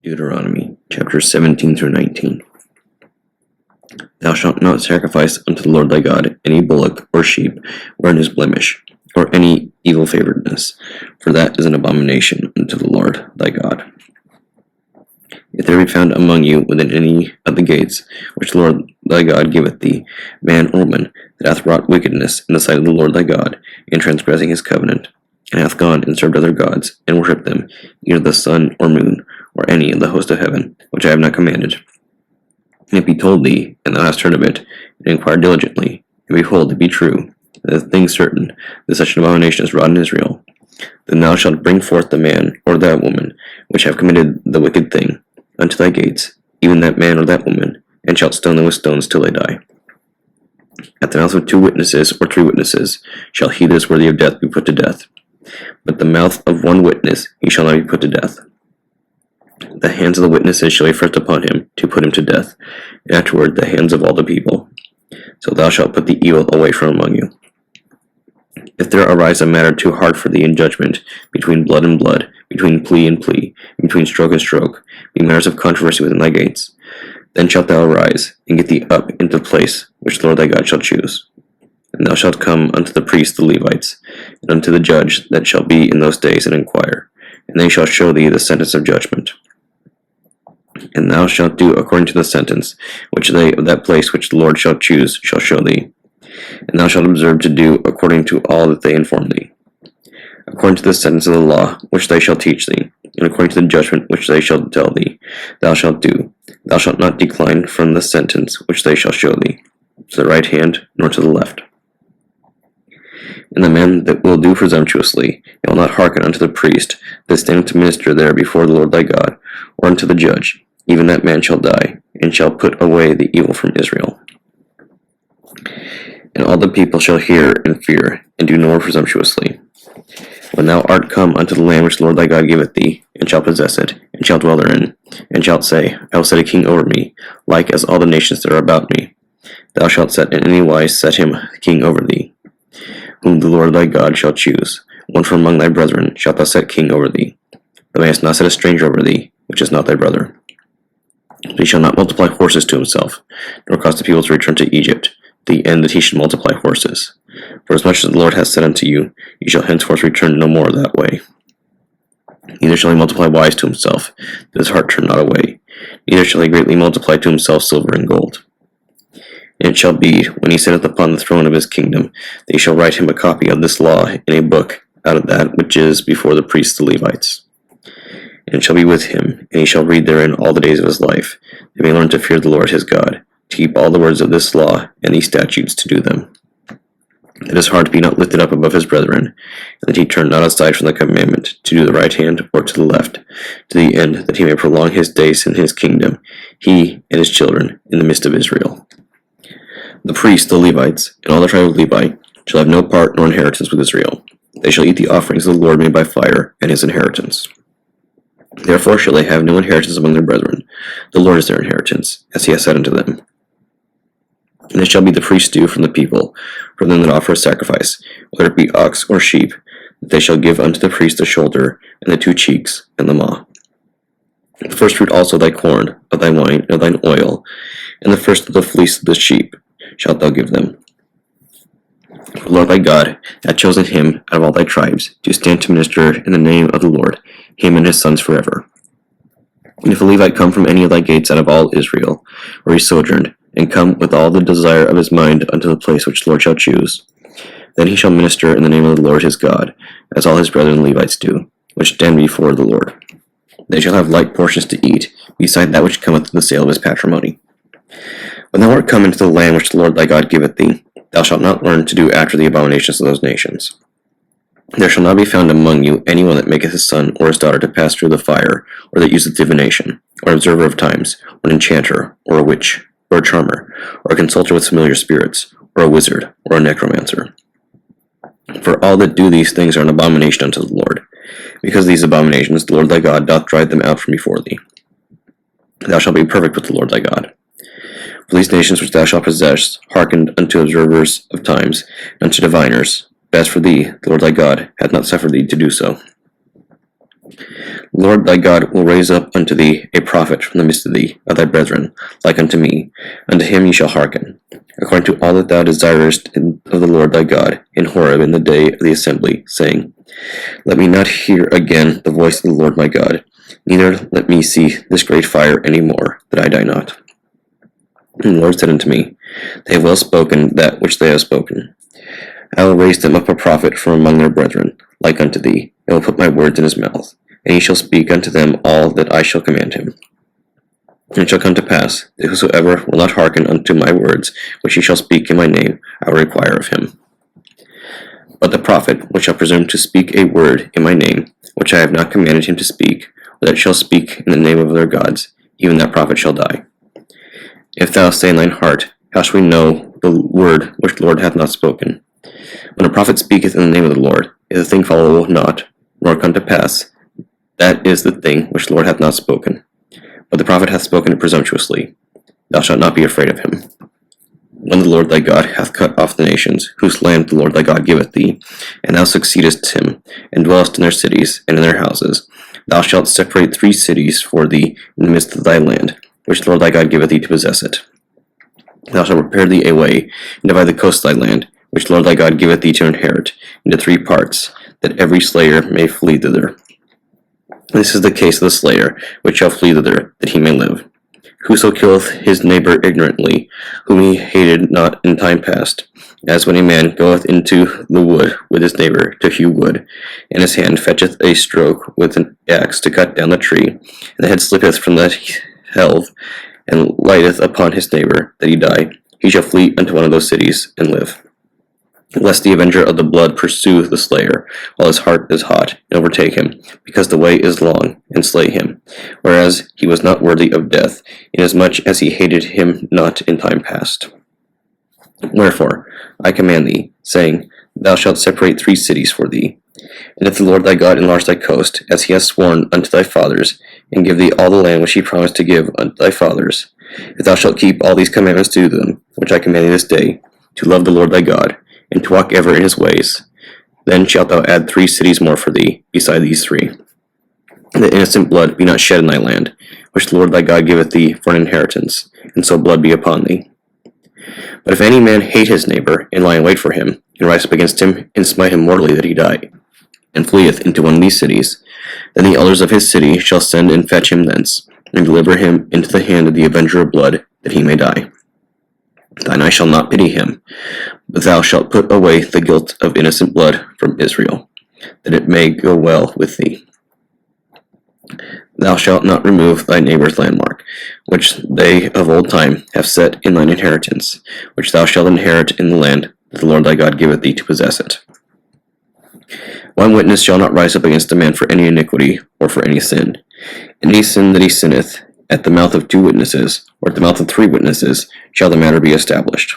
Deuteronomy, chapters 17 through 19. Thou shalt not sacrifice unto the Lord thy God any bullock or sheep wherein is blemish, or any evil favoredness, for that is an abomination unto the Lord thy God. If there be found among you within any of the gates which the Lord thy God giveth thee, man or woman, that hath wrought wickedness in the sight of the Lord thy God, in transgressing his covenant, and hath gone and served other gods, and worshipped them, either the sun or moon, or any of the host of heaven, which I have not commanded. And it be told thee, and thou hast heard of it, and inquired diligently, and behold, it be true, that the thing certain, that such an abomination is wrought in Israel, then thou shalt bring forth the man or that woman, which have committed the wicked thing, unto thy gates, even that man or that woman, and shalt stone them with stones till they die. At the mouth of 2 witnesses or 3 witnesses shall he that is worthy of death be put to death. But the mouth of 1 witness he shall not be put to death. The hands of the witnesses shall be first upon him to put him to death, and afterward the hands of all the people. So thou shalt put the evil away from among you. If there arise a matter too hard for thee in judgment, between blood and blood, between plea and plea, between stroke and stroke, be matters of controversy within thy gates, then shalt thou arise, and get thee up into the place which the Lord thy God shall choose. And thou shalt come unto the priests the Levites, and unto the judge that shall be in those days, and inquire, and they shall show thee the sentence of judgment. And thou shalt do according to the sentence which they of that place which the Lord shall choose shall show thee. And thou shalt observe to do according to all that they inform thee, according to the sentence of the law which they shall teach thee, and according to the judgment which they shall tell thee, thou shalt do. Thou shalt not decline from the sentence which they shall show thee, to the right hand nor to the left. And the man that will do presumptuously, and will not hearken unto the priest that standeth to minister there before the Lord thy God, or unto the judge, even that man shall die, and shall put away the evil from Israel. And all the people shall hear and fear, and do no more presumptuously. When thou art come unto the land which the Lord thy God giveth thee, and shalt possess it, and shalt dwell therein, and shalt say, I will set a king over me, like as all the nations that are about me. Thou shalt set in any wise set him king over thee, whom the Lord thy God shall choose. One from among thy brethren shalt thou set king over thee. Thou mayest not set a stranger over thee, which is not thy brother. But he shall not multiply horses to himself, nor cause the people to return to Egypt, to the end that he should multiply horses. For as much as the Lord hath said unto you, ye shall henceforth return no more that way. Neither shall he multiply wise to himself, that his heart turn not away. Neither shall he greatly multiply to himself silver and gold. And it shall be, when he sitteth upon the throne of his kingdom, that he shall write him a copy of this law in a book out of that which is before the priests the Levites. And it shall be with him, and he shall read therein all the days of his life, that he may learn to fear the Lord his God, to keep all the words of this law and these statutes to do them. That his heart be not lifted up above his brethren, and that he turn not aside from the commandment, to do the right hand or to the left, to the end that he may prolong his days in his kingdom, he and his children, in the midst of Israel. The priests, the Levites, and all the tribe of Levi, shall have no part nor inheritance with Israel. They shall eat the offerings of the Lord made by fire, and his inheritance. Therefore shall they have no inheritance among their brethren. The Lord is their inheritance, as he has said unto them. And it shall be the priest's due from the people, for them that offer a sacrifice, whether it be ox or sheep, that they shall give unto the priest the shoulder, and the 2 cheeks, and the maw. The first fruit also of thy corn, of thy wine, and of thine oil, and the first of the fleece of the sheep, shalt thou give them. For the Lord thy God hath chosen him out of all thy tribes, to stand to minister in the name of the Lord, him and his sons forever. And if a Levite come from any of thy gates out of all Israel, where he sojourned, and come with all the desire of his mind unto the place which the Lord shall choose, then he shall minister in the name of the Lord his God, as all his brethren Levites do, which stand before the Lord. They shall have like portions to eat, beside that which cometh to the sale of his patrimony. When thou art come into the land which the Lord thy God giveth thee, thou shalt not learn to do after the abominations of those nations. There shall not be found among you any one that maketh his son or his daughter to pass through the fire, or that useth divination, or observer of times, or an enchanter, or a witch, or a charmer, or a consulter with familiar spirits, or a wizard, or a necromancer. For all that do these things are an abomination unto the Lord. Because of these abominations the Lord thy God doth drive them out from before thee. Thou shalt be perfect with the Lord thy God. For these nations which thou shalt possess hearkened unto observers of times, and unto diviners. But as for thee, the Lord thy God hath not suffered thee to do so. Lord thy God will raise up unto thee a prophet from the midst of thee, of thy brethren, like unto me. Unto him ye shall hearken, according to all that thou desirest of the Lord thy God in Horeb in the day of the assembly, saying, Let me not hear again the voice of the Lord my God, neither let me see this great fire any more, that I die not. And the Lord said unto me, They have well spoken that which they have spoken. I will raise them up a prophet from among their brethren, like unto thee, and will put my words in his mouth, and he shall speak unto them all that I shall command him. And it shall come to pass, that whosoever will not hearken unto my words, which he shall speak in my name, I will require of him. But the prophet, which shall presume to speak a word in my name, which I have not commanded him to speak, or that shall speak in the name of their gods, even that prophet shall die. If thou say in thine heart, How shall we know the word which the Lord hath not spoken? When a prophet speaketh in the name of the Lord, if the thing follow not, nor come to pass, that is the thing which the Lord hath not spoken. But the prophet hath spoken it presumptuously. Thou shalt not be afraid of him. When the Lord thy God hath cut off the nations, whose land the Lord thy God giveth thee, and thou succeedest him, and dwellest in their cities and in their houses, thou shalt separate 3 cities for thee in the midst of thy land, which the Lord thy God giveth thee to possess it. Thou shalt prepare thee a way, and divide the coast of thy land, which the Lord thy God giveth thee to inherit, into 3 parts, that every slayer may flee thither. This is the case of the slayer, which shall flee thither, that he may live. Whoso killeth his neighbor ignorantly, whom he hated not in time past, as when a man goeth into the wood with his neighbor to hew wood, and his hand fetcheth a stroke with an axe to cut down the tree, and the head slippeth from the helve, and lighteth upon his neighbor, that he die, he shall flee unto one of those cities, and live. Lest the avenger of the blood pursue the slayer, while his heart is hot, and overtake him, because the way is long, and slay him, whereas he was not worthy of death, inasmuch as he hated him not in time past. Wherefore, I command thee, saying, Thou shalt separate 3 cities for thee. And if the Lord thy God enlarge thy coast, as he hath sworn unto thy fathers, and give thee all the land which he promised to give unto thy fathers, if thou shalt keep all these commandments to do them, which I command thee this day, to love the Lord thy God, and to walk ever in his ways, then shalt thou add 3 cities more for thee, beside these 3. And that innocent blood be not shed in thy land, which the Lord thy God giveth thee for an inheritance, and so blood be upon thee. But if any man hate his neighbor, and lie in wait for him, and rise up against him, and smite him mortally that he die, and fleeth into one of these cities, then the elders of his city shall send and fetch him thence, and deliver him into the hand of the avenger of blood, that he may die. Thine eye shall not pity him, but thou shalt put away the guilt of innocent blood from Israel, that it may go well with thee. Thou shalt not remove thy neighbor's landmark, which they of old time have set in thine inheritance, which thou shalt inherit in the land that the Lord thy God giveth thee to possess it. One witness shall not rise up against a man for any iniquity, or for any sin. Any sin that he sinneth, at the mouth of 2 witnesses, or at the mouth of 3 witnesses, shall the matter be established.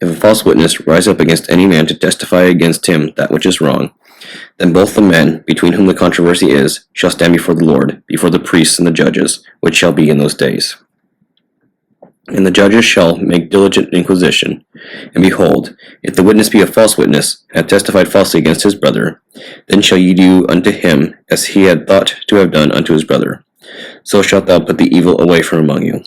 If a false witness rise up against any man to testify against him that which is wrong, then both the men, between whom the controversy is, shall stand before the Lord, before the priests and the judges, which shall be in those days. And the judges shall make diligent inquisition. And behold, if the witness be a false witness, and have testified falsely against his brother, then shall ye do unto him as he had thought to have done unto his brother. So shalt thou put the evil away from among you.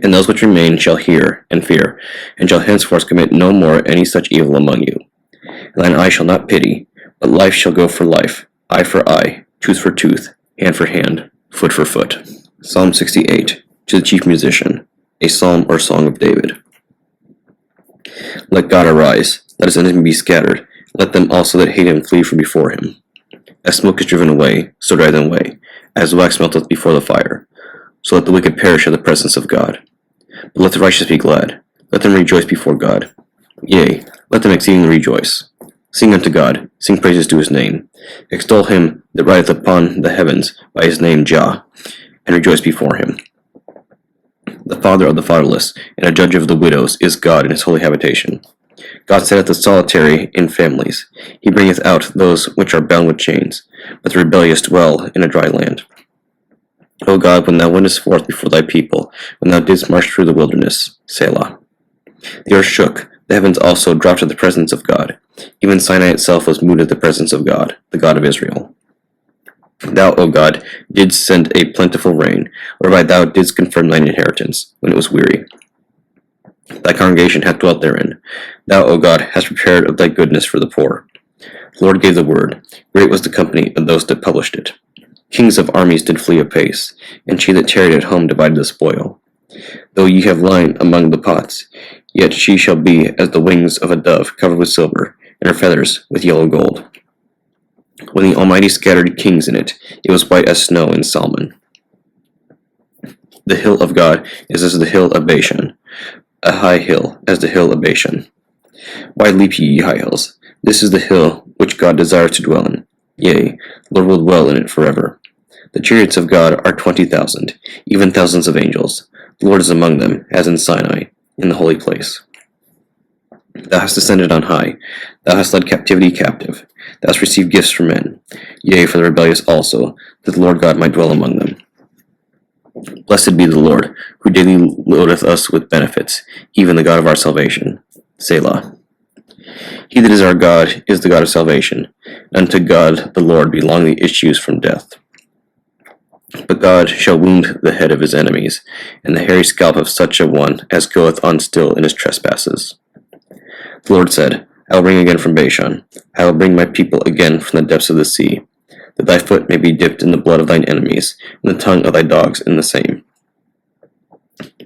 And those which remain shall hear and fear, and shall henceforth commit no more any such evil among you. And thine eye shall not pity, but life shall go for life, eye for eye, tooth for tooth, hand for hand, foot for foot. Psalm 68, to the chief musician, a psalm or song of David. Let God arise, let his enemies be scattered, let them also that hate him flee from before him. As smoke is driven away, so drive them away, as wax melteth before the fire. So let the wicked perish in the presence of God. But let the righteous be glad, let them rejoice before God. Yea, let them exceedingly rejoice. Sing unto God, sing praises to his name. Extol him that rideth upon the heavens by his name Jah, and rejoice before him. The father of the fatherless, and a judge of the widows, is God in his holy habitation. God setteth the solitary in families. He bringeth out those which are bound with chains, but the rebellious dwell in a dry land. O God, when thou wentest forth before thy people, when thou didst march through the wilderness, Selah. The earth shook, the heavens also dropped at the presence of God. Even Sinai itself was moved at the presence of God, the God of Israel. Thou, O God, didst send a plentiful rain, whereby thou didst confirm thine inheritance, when it was weary. Thy congregation hath dwelt therein. Thou, O God, hast prepared of thy goodness for the poor. The Lord gave the word. Great was the company of those that published it. Kings of armies did flee apace, and she that tarried at home divided the spoil. Though ye have line among the pots, yet she shall be as the wings of a dove covered with silver, and her feathers with yellow gold. When the Almighty scattered kings in it, it was white as snow in Salmon. The hill of God is as the hill of Bashan, a high hill as the hill of Bashan. Why leap ye, high hills? This is the hill which God desires to dwell in. Yea, the Lord will dwell in it forever. The chariots of God are 20,000, even thousands of angels. The Lord is among them, as in Sinai, in the holy place. Thou hast ascended on high. Thou hast led captivity captive. Thou hast received gifts from men. Yea, for the rebellious also, that the Lord God might dwell among them. Blessed be the Lord, who daily loadeth us with benefits, even the God of our salvation. Selah. He that is our God is the God of salvation. Unto God the Lord belong the issues from death. But God shall wound the head of his enemies, and the hairy scalp of such a one as goeth on still in his trespasses. The Lord said, I will bring again from Bashan. I will bring my people again from the depths of the sea, that thy foot may be dipped in the blood of thine enemies, and the tongue of thy dogs in the same.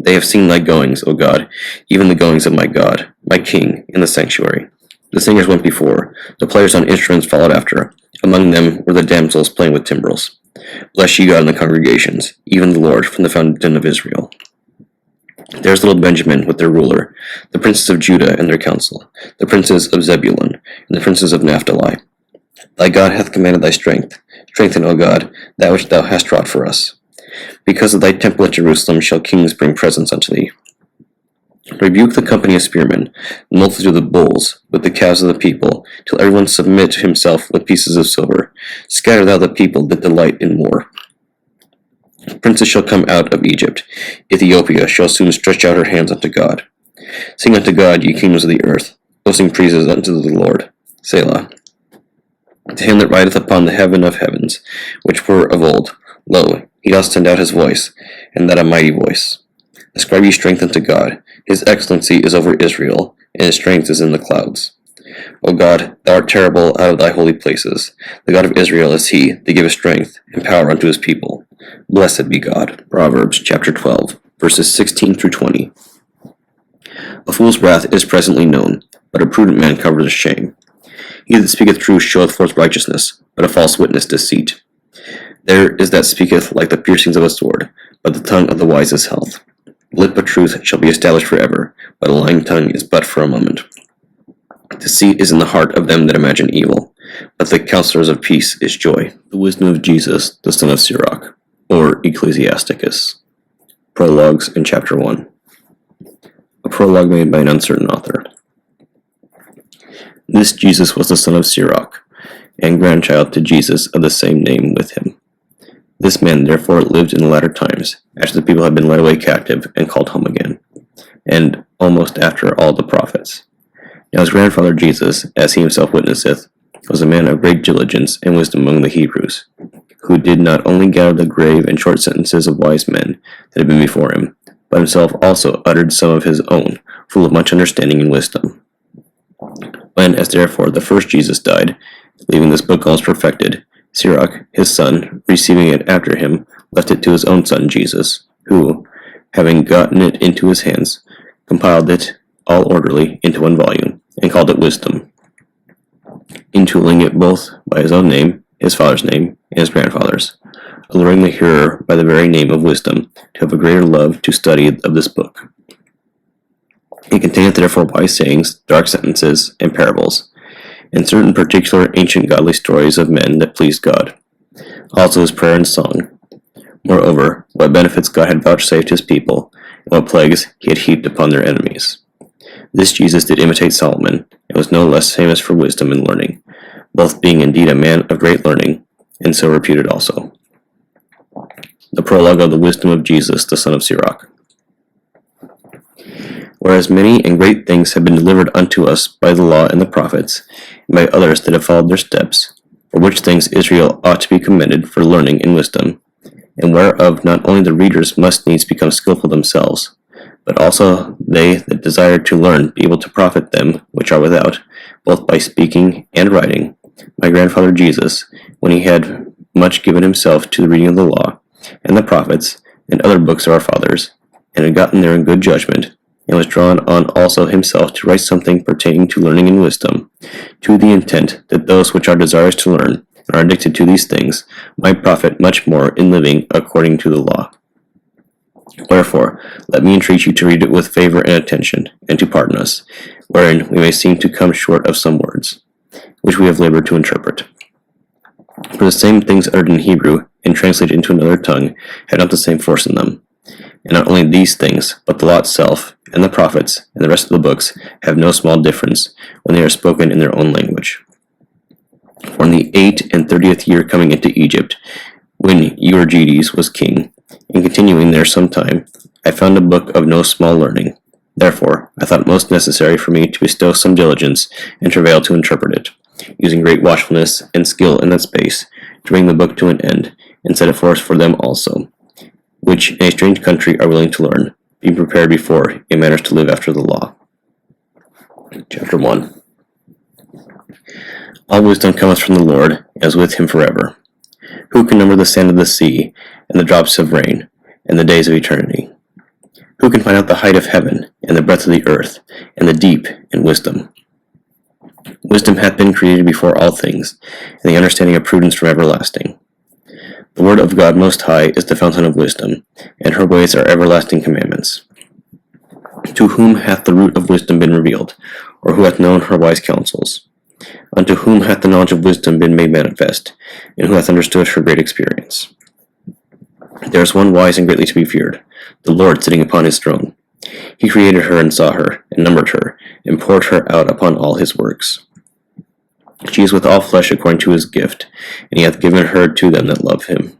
They have seen thy goings, O God, even the goings of my God, my King, in the sanctuary. The singers went before, the players on instruments followed after. Among them were the damsels playing with timbrels. Bless ye God in the congregations, even the Lord from the fountain of Israel. There is little Benjamin with their ruler, the princes of Judah and their council, the princes of Zebulun, and the princes of Naphtali. Thy God hath commanded thy strength. Strengthen, O God, that which thou hast wrought for us. Because of thy temple at Jerusalem shall kings bring presents unto thee. Rebuke the company of spearmen, the multitude of the bulls, with the calves of the people, till every one submit himself with pieces of silver. Scatter thou the people that delight in war. Princes shall come out of Egypt. Ethiopia shall soon stretch out her hands unto God. Sing unto God, ye kingdoms of the earth. O sing praises unto the Lord. Selah. To him that rideth upon the heaven of heavens, which were of old, lo, he doth send out his voice, and that a mighty voice. Ascribe ye strength unto God. His excellency is over Israel, and his strength is in the clouds. O God, thou art terrible out of thy holy places. The God of Israel is he that giveth strength and power unto his people. Blessed be God. Proverbs chapter 12, verses 16 through 20. A fool's wrath is presently known, but a prudent man covereth shame. He that speaketh truth showeth forth righteousness, but a false witness deceit. There is that speaketh like the piercings of a sword, but the tongue of the wise is health. The lip of truth shall be established forever, but a lying tongue is but for a moment. Deceit is in the heart of them that imagine evil, but the counselors of peace is joy. The wisdom of Jesus, the son of Sirach, or Ecclesiasticus. Prologues in chapter 1. A prologue made by an uncertain author. This Jesus was the son of Sirach, and grandchild to Jesus of the same name with him. This man therefore lived in the latter times, after the people had been led away captive and called home again, and almost after all the prophets. Now his grandfather Jesus, as he himself witnesseth, was a man of great diligence and wisdom among the Hebrews, who did not only gather the grave and short sentences of wise men that had been before him, but himself also uttered some of his own, full of much understanding and wisdom. When, as therefore, the first Jesus died, leaving this book almost perfected, Sirach, his son, receiving it after him, left it to his own son Jesus, who, having gotten it into his hands, compiled it all orderly into one volume, and called it Wisdom, intitling it both by his own name, his father's name, and his grandfather's, alluring the hearer by the very name of Wisdom to have a greater love to study of this book. It containeth therefore wise sayings, dark sentences, and parables, and certain particular ancient godly stories of men that pleased God, also his prayer and song. Moreover, what benefits God had vouchsafed his people, and what plagues he had heaped upon their enemies. This Jesus did imitate Solomon, and was no less famous for wisdom and learning, both being indeed a man of great learning, and so reputed also. The prologue of the wisdom of Jesus, the son of Sirach. Whereas many and great things have been delivered unto us by the law and the prophets, and by others that have followed their steps, for which things Israel ought to be commended for learning and wisdom, and whereof not only the readers must needs become skillful themselves, but also they that desire to learn be able to profit them which are without, both by speaking and writing. My grandfather Jesus, when he had much given himself to the reading of the law, and the prophets, and other books of our fathers, and had gotten there in good judgment, and was drawn on also himself to write something pertaining to learning and wisdom, to the intent that those which are desirous to learn, and are addicted to these things, might profit much more in living according to the law. Wherefore, let me entreat you to read it with favor and attention, and to pardon us, wherein we may seem to come short of some words, which we have labored to interpret. For the same things uttered in Hebrew, and translated into another tongue, had not the same force in them. And not only these things, but the law itself, and the prophets, and the rest of the books, have no small difference, when they are spoken in their own language. For in the 38th year coming into Egypt, when Euergetes was king, and continuing there some time, I found a book of no small learning. Therefore, I thought it most necessary for me to bestow some diligence, and travail to interpret it, using great watchfulness and skill in that space, to bring the book to an end, and set it forth for them also, which in a strange country are willing to learn, being prepared before in manners to live after the law. Chapter 1. All wisdom cometh from the Lord, and is with him forever. Who can number the sand of the sea, and the drops of rain, and the days of eternity? Who can find out the height of heaven, and the breadth of the earth, and the deep in wisdom? Wisdom hath been created before all things, and the understanding of prudence from everlasting. The word of God Most High is the fountain of wisdom, and her ways are everlasting commandments. To whom hath the root of wisdom been revealed, or who hath known her wise counsels? Unto whom hath the knowledge of wisdom been made manifest, and who hath understood her great experience? There is one wise and greatly to be feared, the Lord sitting upon his throne. He created her and saw her, and numbered her, and poured her out upon all his works. She is with all flesh according to his gift, and he hath given her to them that love him.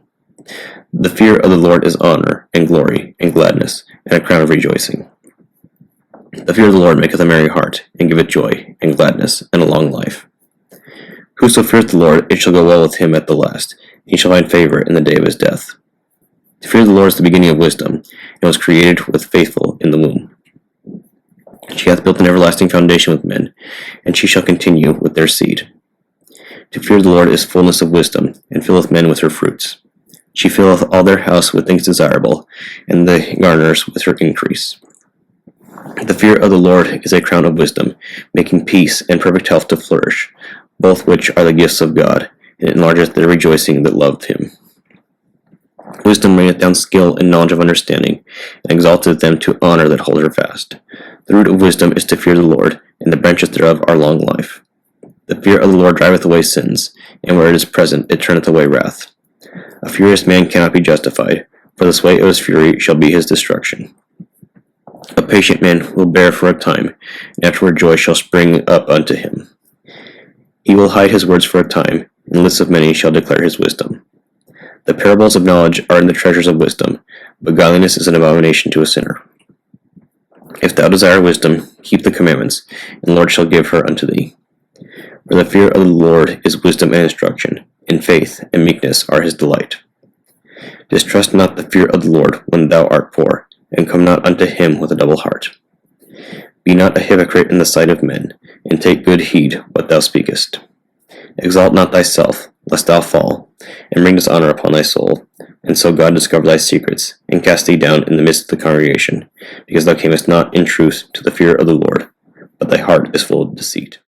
The fear of the Lord is honor, and glory, and gladness, and a crown of rejoicing. The fear of the Lord maketh a merry heart, and giveth joy, and gladness, and a long life. Whoso feareth the Lord, it shall go well with him at the last, and he shall find favor in the day of his death. To fear the Lord is the beginning of wisdom, and was created with faithful in the womb. She hath built an everlasting foundation with men, and she shall continue with their seed. To fear the Lord is fullness of wisdom, and filleth men with her fruits. She filleth all their house with things desirable, and the garners with her increase. The fear of the Lord is a crown of wisdom, making peace and perfect health to flourish, both which are the gifts of God, and it enlargeth their rejoicing that love him. Wisdom raineth down skill and knowledge of understanding, and exalteth them to honor that hold her fast. The root of wisdom is to fear the Lord, and the branches thereof are long life. The fear of the Lord driveth away sins, and where it is present it turneth away wrath. A furious man cannot be justified, for the sway of his fury shall be his destruction. A patient man will bear for a time, and afterward joy shall spring up unto him. He will hide his words for a time, and the lips of many shall declare his wisdom. The parables of knowledge are in the treasures of wisdom, but godliness is an abomination to a sinner. If thou desire wisdom, keep the commandments, and the Lord shall give her unto thee. For the fear of the Lord is wisdom and instruction, and faith and meekness are his delight. Distrust not the fear of the Lord when thou art poor, and come not unto him with a double heart. Be not a hypocrite in the sight of men, and take good heed what thou speakest. Exalt not thyself, lest thou fall, and bring dishonor upon thy soul, and so God discover thy secrets, and cast thee down in the midst of the congregation, because thou camest not in truth to the fear of the Lord, but thy heart is full of deceit.